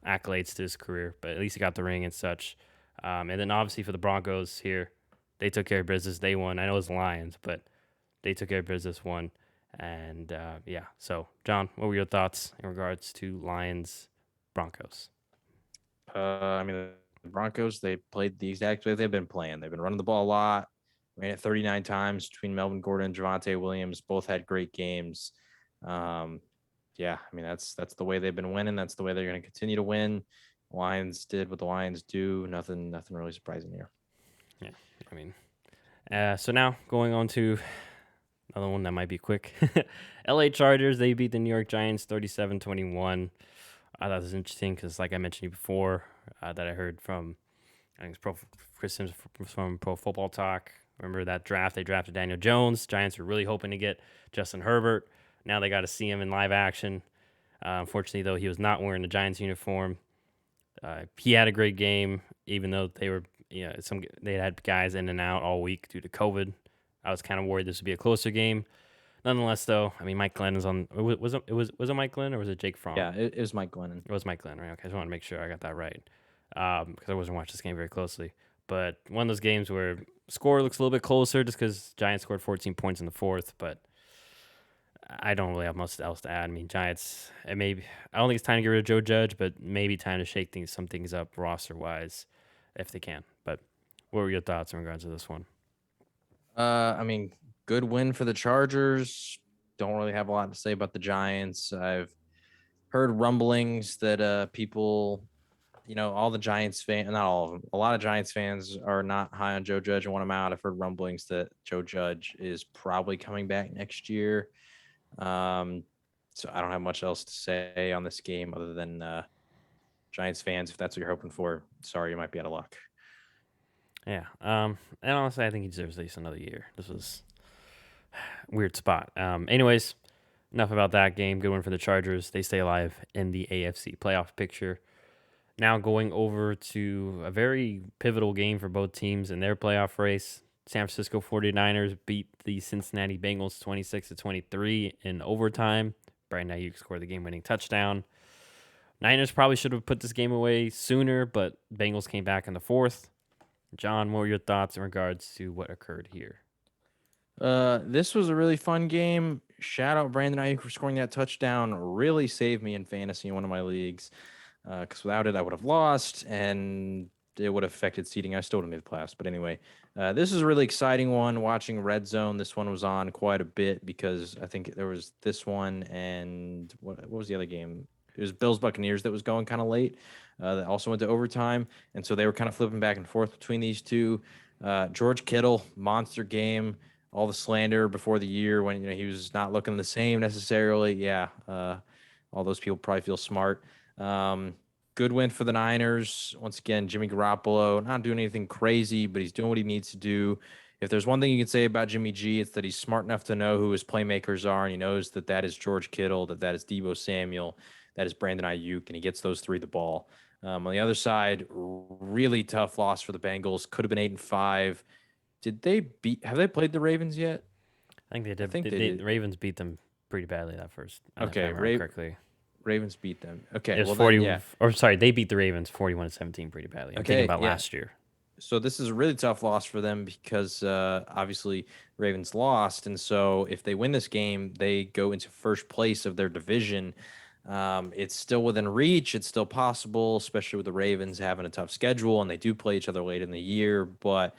accolades to his career. But at least he got the ring and such. And then obviously for the Broncos here, they took care of business. They won. I know it was Lions, but they took care of business, won. And yeah. So, John, what were your thoughts in regards to Lions Broncos? I mean, the Broncos, they played the exact way they've been playing. They've been running the ball a lot, ran it 39 times between Melvin Gordon and Javante Williams. Both had great games. Um, yeah, I mean, that's the way they've been winning. That's the way they're going to continue to win. Lions did what the Lions do. Nothing really surprising here. Yeah. I mean, so now going on to another one that might be quick. LA Chargers, they beat the New York Giants 37-21. I thought it was interesting because, like I mentioned before, that I heard from I think it's Chris Sims from Pro Football Talk. Remember that draft? They drafted Daniel Jones. Giants were really hoping to get Justin Herbert. Now they got to see him in live action. Unfortunately, though, he was not wearing the Giants uniform. He had a great game, even though they were, they had guys in and out all week due to COVID. I was kind of worried this would be a closer game. Nonetheless, though, I mean, Mike Glenn is on. Was it Mike Glenn or was it Jake Fromm? Yeah, it was Mike Glennon. It was Mike Glenn, right? Okay, I just want to make sure I got that right because I wasn't watching this game very closely. But one of those games where score looks a little bit closer just because Giants scored 14 points in the fourth, but I don't really have much else to add. I mean, Giants, I don't think it's time to get rid of Joe Judge, but maybe time to shake some things up roster wise if they can. But what were your thoughts in regards to this one? I mean, good win for the Chargers. Don't really have a lot to say about the Giants. I've heard rumblings that people, all the Giants fans, not all of them, a lot of Giants fans are not high on Joe Judge and want him out. I've heard rumblings that Joe Judge is probably coming back next year. Um, so I don't have much else to say on this game other than Giants fans, if that's what you're hoping for, sorry, you might be out of luck. Yeah. And honestly, I think he deserves at least another year. This was a weird spot. Anyways, enough about that game. Good one for the Chargers. They stay alive in the AFC playoff picture. Now going over to a very pivotal game for both teams in their playoff race. San Francisco 49ers beat the Cincinnati Bengals 26-23 in overtime. Brandon Ayuk scored the game-winning touchdown. Niners probably should have put this game away sooner, but Bengals came back in the fourth. John, what were your thoughts in regards to what occurred here? This was a really fun game. Shout out Brandon Ayuk for scoring that touchdown. Really saved me in fantasy in one of my leagues. Because without it, I would have lost, and it would have affected seeding. I still would have made the playoffs. But anyway, this is a really exciting one. Watching Red Zone, this one was on quite a bit because I think there was this one and what was the other game? It was Bills Buccaneers that was going kind of late. That also went to overtime, and so they were kind of flipping back and forth between these two. George Kittle, monster game. All the slander before the year when he was not looking the same necessarily. Yeah, all those people probably feel smart. Good win for the Niners. Once again, Jimmy Garoppolo not doing anything crazy, but he's doing what he needs to do. If there's one thing you can say about Jimmy G, it's that he's smart enough to know who his playmakers are, and he knows that is George Kittle, that is Deebo Samuel, that is Brandon Ayuk, and he gets those three the ball. On the other side, really tough loss for the Bengals. Could have been 8-5. Have they played the Ravens yet? I think they did. I think they The did. Ravens beat them pretty badly that first. If I Okay, remember correctly. Ravens beat them. It Okay, was well 40, then, yeah. or sorry, they beat the Ravens 41-17 pretty badly. I'm thinking Okay, about yeah. last year. So this is a really tough loss for them because obviously Ravens lost, and so if they win this game, they go into first place of their division. It's still within reach. It's still possible, especially with the Ravens having a tough schedule, and they do play each other late in the year. But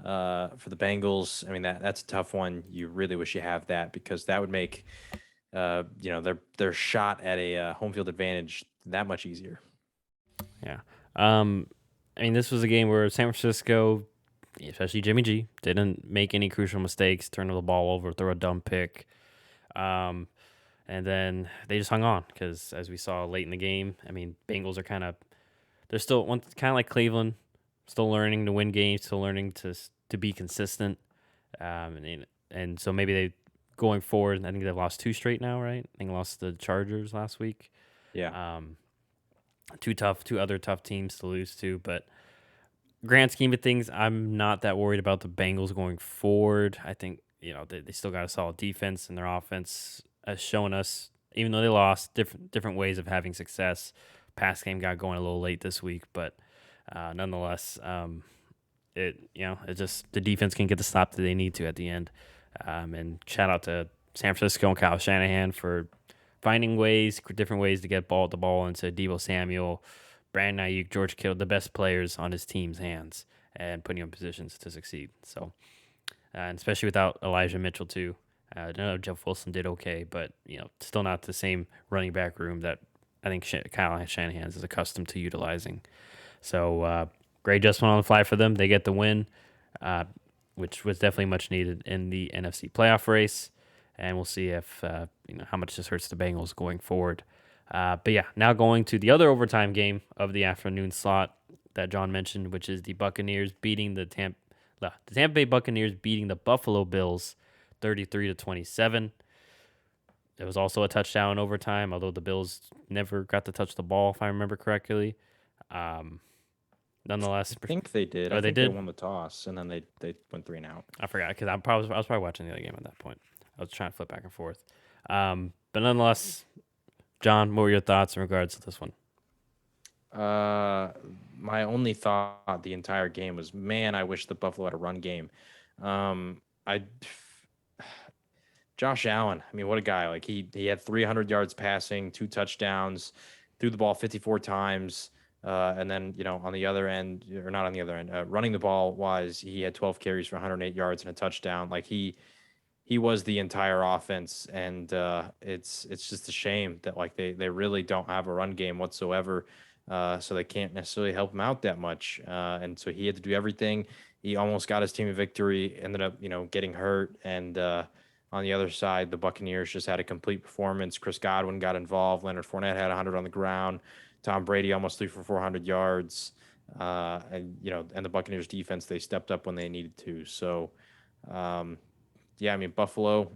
for the Bengals. I mean, that's a tough one. You really wish you have that because that would make their shot at a home field advantage that much easier. Yeah. Um, I mean, this was a game where San Francisco, especially Jimmy G, didn't make any crucial mistakes, turn the ball over, throw a dumb pick. Um, and then they just hung on because, as we saw late in the game, I mean, Bengals are they're still kind of like Cleveland, still learning to win games, still learning to be consistent. And so maybe they going forward. I think they've lost two straight now, right? I think they lost the Chargers last week. Yeah. Um, two other tough teams to lose to, but grand scheme of things, I'm not that worried about the Bengals going forward. I think they still got a solid defense, and their offense has shown us, even though they lost, different ways of having success. Pass game got going a little late this week, but nonetheless, it just the defense can get the stop that they need to at the end. And shout out to San Francisco and Kyle Shanahan for finding different ways to get the ball into Deebo Samuel, Brandon Ayuk, George Kittle, the best players on his team's hands, and putting them in positions to succeed. So, and especially without Elijah Mitchell too. I know Jeff Wilson did okay, but still not the same running back room that I think Kyle Shanahan is accustomed to utilizing. So, great adjustment on the fly for them. They get the win, uh, which was definitely much needed in the NFC playoff race. And we'll see if how much this hurts the Bengals going forward. But yeah, now going to the other overtime game of the afternoon slot that John mentioned, which is the Buccaneers beating the Tampa Bay Buccaneers beating the Buffalo Bills 33-27. It was also a touchdown in overtime, although the Bills never got to touch the ball, if I remember correctly. Um, I Nonetheless, think they did. I they think they did. won the toss and then they went 3-and-out. I forgot because I was probably watching the other game at that point. I was trying to flip back and forth. But nonetheless, John, what were your thoughts in regards to this one? My only thought the entire game was, man, I wish the Buffalo had a run game. I Josh Allen, I mean, what a guy. Like he had 300 yards passing, 2 touchdowns, threw the ball 54 times. And then, on the other end, or not on the other end, running the ball wise, he had 12 carries for 108 yards and a touchdown. Like he was the entire offense, and it's just a shame that like they really don't have a run game whatsoever. So they can't necessarily help him out that much. And so he had to do everything. He almost got his team a victory, ended up, getting hurt. And on the other side, the Buccaneers just had a complete performance. Chris Godwin got involved. Leonard Fournette had 100 on the ground. Tom Brady almost threw for 400 yards. And the Buccaneers defense, they stepped up when they needed to. So, yeah, I mean, Buffalo,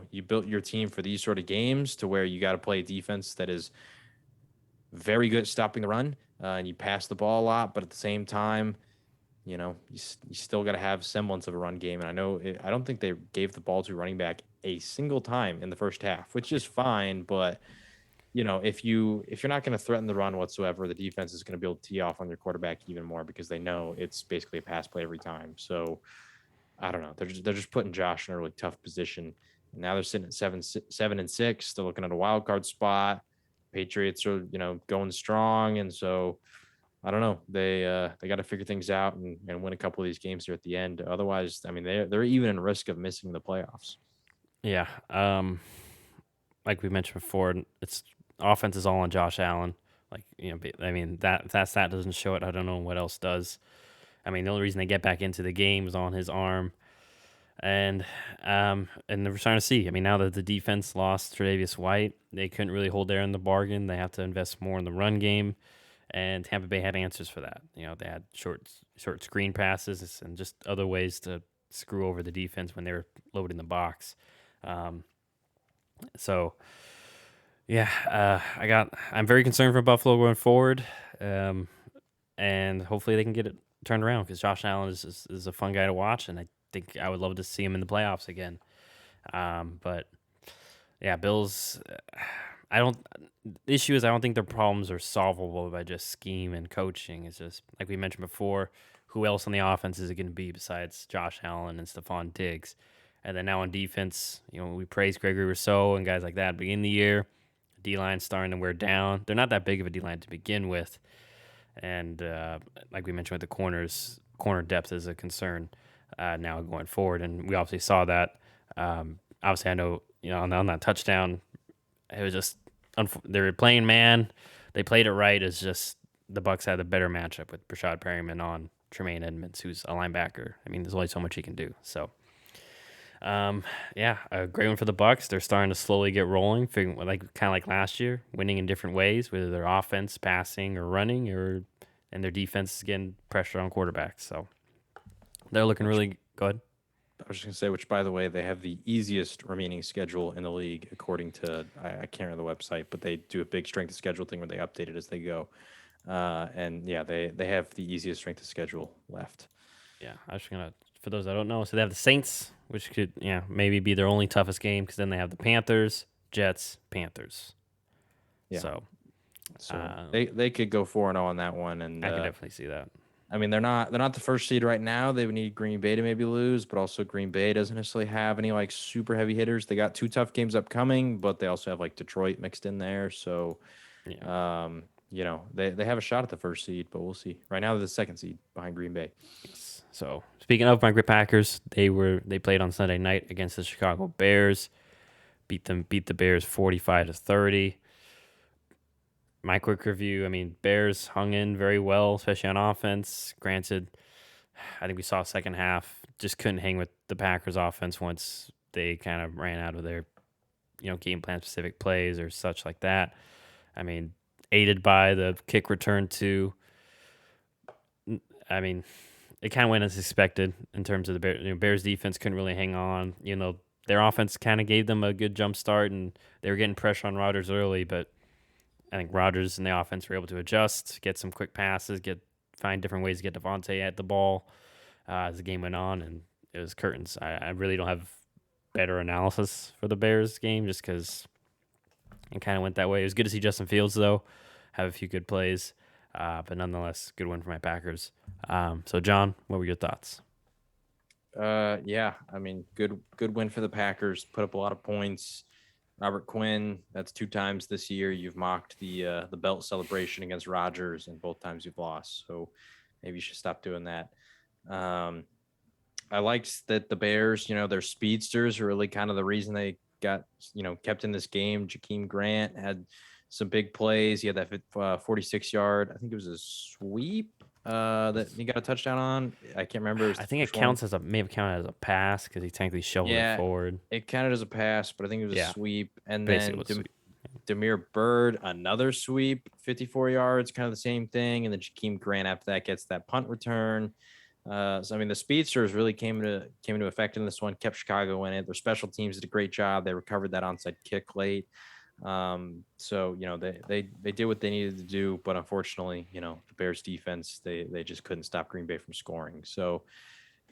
you built your team for these sort of games to where you got to play a defense that is very good at stopping the run, and you pass the ball a lot, but at the same time, you still got to have semblance of a run game. And I don't think they gave the ball to running back a single time in the first half, which is fine. But if you're not going to threaten the run whatsoever, the defense is going to be able to tee off on your quarterback even more because they know it's basically a pass play every time. So I don't know. They're just putting Josh in a really tough position. And now they're sitting at 7-6. They're looking at a wild card spot. Patriots are going strong, and so I don't know. They got to figure things out and win a couple of these games here at the end. Otherwise, I mean they're even in risk of missing the playoffs. Yeah, like we mentioned before, it's offense is all on Josh Allen. Like I mean that if that stat doesn't show it, I don't know what else does. I mean the only reason they get back into the game is on his arm, and they're starting to see. I mean now that the defense lost Tre'Davious White, they couldn't really hold there in the bargain. They have to invest more in the run game, and Tampa Bay had answers for that. They had short screen passes and just other ways to screw over the defense when they were loading the box. Um, so yeah, I'm very concerned for Buffalo going forward, um, and hopefully they can get it turned around because Josh Allen is a fun guy to watch, and I think I would love to see him in the playoffs again. But yeah, Bills. I don't. The issue is I don't think their problems are solvable by just scheme and coaching. It's just like we mentioned before. Who else on the offense is it going to be besides Josh Allen and Stephon Diggs? And then now on defense, we praise Gregory Rousseau and guys like that. Beginning of the year, D line's starting to wear down. They're not that big of a D line to begin with, and like we mentioned with the corners, corner depth is a concern. now going forward, and we obviously saw that. Obviously, I know on that touchdown, it was just they were playing man. They played it right. It's just the Bucs had a better matchup with Brashad Perryman on Tremaine Edmonds, who's a linebacker. I mean, there's only so much he can do. So, yeah, a great one for the Bucs. They're starting to slowly get rolling, figuring kind of like last year, winning in different ways, whether their offense, passing, or running, and their defense is getting pressure on quarterbacks. So they're looking Which really good. I was just gonna say, which by the way, they have the easiest remaining schedule in the league, according to I can't remember the website, but they do a big strength of schedule thing where they update it as they go. And yeah, they have the easiest strength of schedule left. Yeah, I was just gonna for those that don't know, so they have the Saints, which could maybe be their only toughest game because then they have the Panthers, Jets, Panthers. Yeah, So so uh, they could go 4-0 on that one, and I can definitely see that. I mean they're not the first seed right now. They would need Green Bay to maybe lose, but also Green Bay doesn't necessarily have any like super heavy hitters. They got two tough games upcoming, but they also have like Detroit mixed in there. So Yeah. they have a shot at the first seed, but we'll see. Right now they're the second seed behind Green Bay. Yes. So speaking of my Green Packers, they played on Sunday night against the Chicago Bears. Beat the Bears 45-30. My quick review, I mean, Bears hung in very well, especially on offense. Granted, I think we saw second half just couldn't hang with the Packers offense once they kind of ran out of their game plan specific plays or such like that. I mean, aided by the kick return too. I mean, it kind of went as expected in terms of the Bears defense couldn't really hang on. Their offense kind of gave them a good jump start, and they were getting pressure on Rodgers early, but I think Rodgers and the offense were able to adjust, get some quick passes, find different ways to get Devontae at the ball as the game went on, and it was curtains. I really don't have better analysis for the Bears game just because it kind of went that way. It was good to see Justin Fields though have a few good plays, but nonetheless, good win for my Packers. So John, what were your thoughts? Yeah, I mean, good win for the Packers. Put up a lot of points. Robert Quinn, that's two times this year you've mocked the belt celebration against Rodgers, and both times you've lost. So maybe you should stop doing that. Um, I liked that the Bears, their speedsters are really kind of the reason they got, kept in this game. Jakeem Grant had some big plays. He had that 46-yard, I think it was a sweep that he got a touchdown on. I can't remember. It was I the think it first one. counts as may have counted as a pass because he technically shoveled it Yeah, forward. it counted as a pass, but I think it was a Yeah, sweep. And basically then it was sweet. Demir Bird, another sweep, 54 yards, kind of the same thing. And then Jakeem Grant after that gets that punt return. So I mean, the speedsters really came into effect in this one, kept Chicago in it. Their special teams did a great job. They recovered that onside kick late. So they did what they needed to do, but unfortunately, the Bears defense they just couldn't stop Green Bay from scoring. So,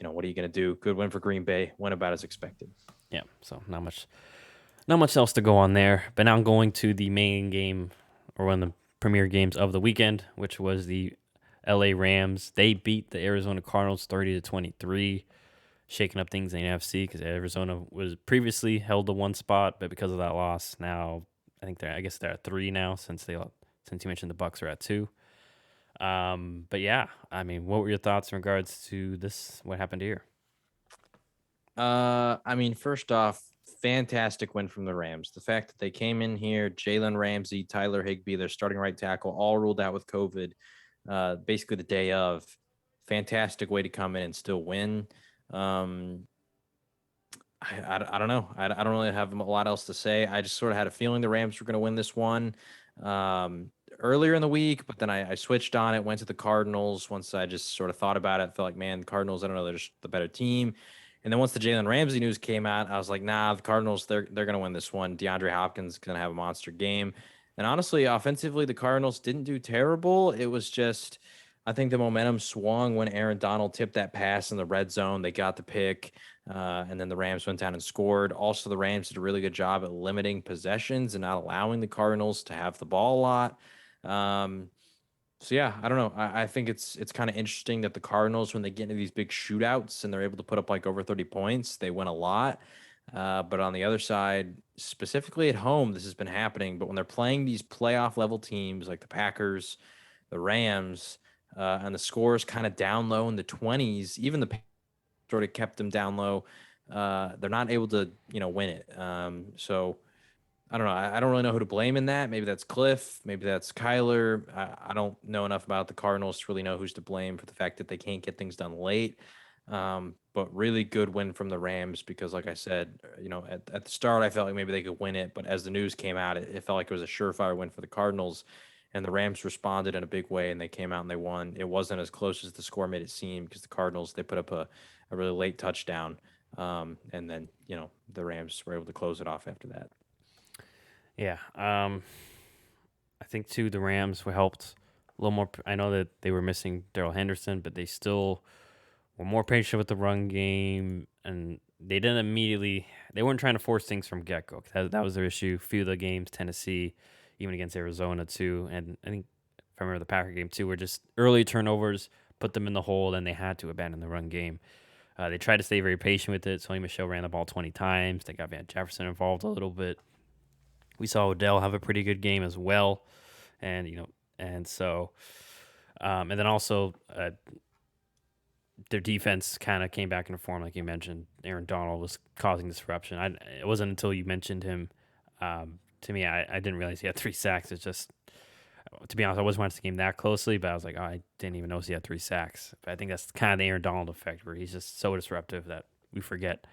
what are you going to do? Good win for Green Bay. Went about as expected. Yeah, so not much else to go on there. But now I'm going to the main game or one of the premier games of the weekend, which was the LA Rams. They beat the Arizona Cardinals 30-23, shaking up things in the NFC because Arizona was previously held to one spot, but because of that loss, now I guess they're at three now since you mentioned the Bucs are at two. But yeah, I mean, what were your thoughts in regards to this? What happened here? I mean, first off, fantastic win from the Rams. The fact that they came in here, Jalen Ramsey, Tyler Higbee, their starting right tackle, all ruled out with COVID, basically the day of. Fantastic way to come in and still win. Um, I don't know. I don't really have a lot else to say. I just sort of had a feeling the Rams were going to win this one earlier in the week, but then I switched on it, went to the Cardinals. Once I just sort of thought about it, felt like, man, the Cardinals, I don't know, they're just the better team. And then once the Jalen Ramsey news came out, I was like, nah, the Cardinals, they're going to win this one. DeAndre Hopkins is going to have a monster game. And honestly, offensively, the Cardinals didn't do terrible. It was just, I think the momentum swung when Aaron Donald tipped that pass in the red zone. They got the pick. And then the Rams went down and scored. Also, the Rams did a really good job at limiting possessions and not allowing the Cardinals to have the ball a lot. Um, so yeah, I don't know. I think it's kind of interesting that the Cardinals, when they get into these big shootouts and they're able to put up like over 30 points, they win a lot. But on the other side, specifically at home, this has been happening. But when they're playing these playoff level teams like the Packers, the Rams, and the scores kind of down low in the 20s, even the sort of kept them down low. They're not able to, win it. So I don't know. I don't really know who to blame in that. Maybe that's Cliff. Maybe that's Kyler. I don't know enough about the Cardinals to really know who's to blame for the fact that they can't get things done late. But really good win from the Rams because, like I said, at the start, I felt like maybe they could win it. But as the news came out, it felt like it was a surefire win for the Cardinals. And the Rams responded in a big way and they came out and they won. It wasn't as close as the score made it seem because the Cardinals, they put up a really late touchdown. And then, the Rams were able to close it off after that. Yeah. I think too the Rams were helped a little more. I know that they were missing Daryl Henderson, but they still were more patient with the run game, and they didn't immediately. They weren't trying to force things from get go. That was their issue. A few of the games, Tennessee, even against Arizona too, and I think if I remember the Packer game too, were just early turnovers put them in the hole, and they had to abandon the run game. They tried to stay very patient with it. Sony Michel ran the ball 20 times. They got Van Jefferson involved a little bit. We saw Odell have a pretty good game as well, and and so, and then also their defense kind of came back into form, like you mentioned. Aaron Donald was causing disruption. It wasn't until you mentioned him to me, I didn't realize he had 3 sacks. It's just, to be honest, I wasn't watching the game that closely, but I was like, oh, I didn't even notice he had 3 sacks. But I think that's kind of the Aaron Donald effect, where he's just so disruptive that we forget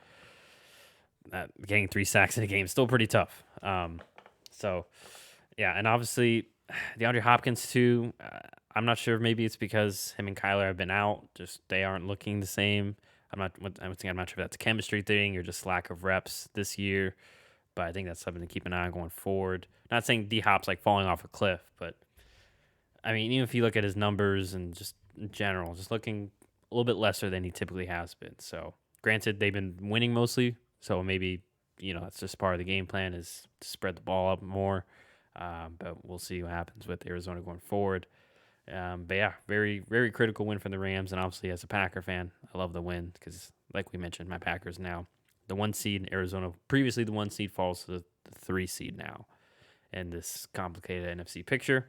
that getting 3 sacks in a game is still pretty tough. So, yeah, and obviously DeAndre Hopkins too. I'm not sure. Maybe it's because him and Kyler have been out. Just they aren't looking the same. I'm not. I'm not sure if that's a chemistry thing or just lack of reps this year. But I think that's something to keep an eye on going forward. Not saying D Hop's like falling off a cliff, but I mean, even if you look at his numbers and just in general, just looking a little bit lesser than he typically has been. So, granted, they've been winning mostly, so maybe that's just part of the game plan is to spread the ball up more. But we'll see what happens with Arizona going forward. But yeah, very very critical win for the Rams, and obviously as a Packer fan, I love the win because, like we mentioned, my Packers now the 1 seed. Arizona previously the 1 seed falls to the 3 seed now in this complicated NFC picture.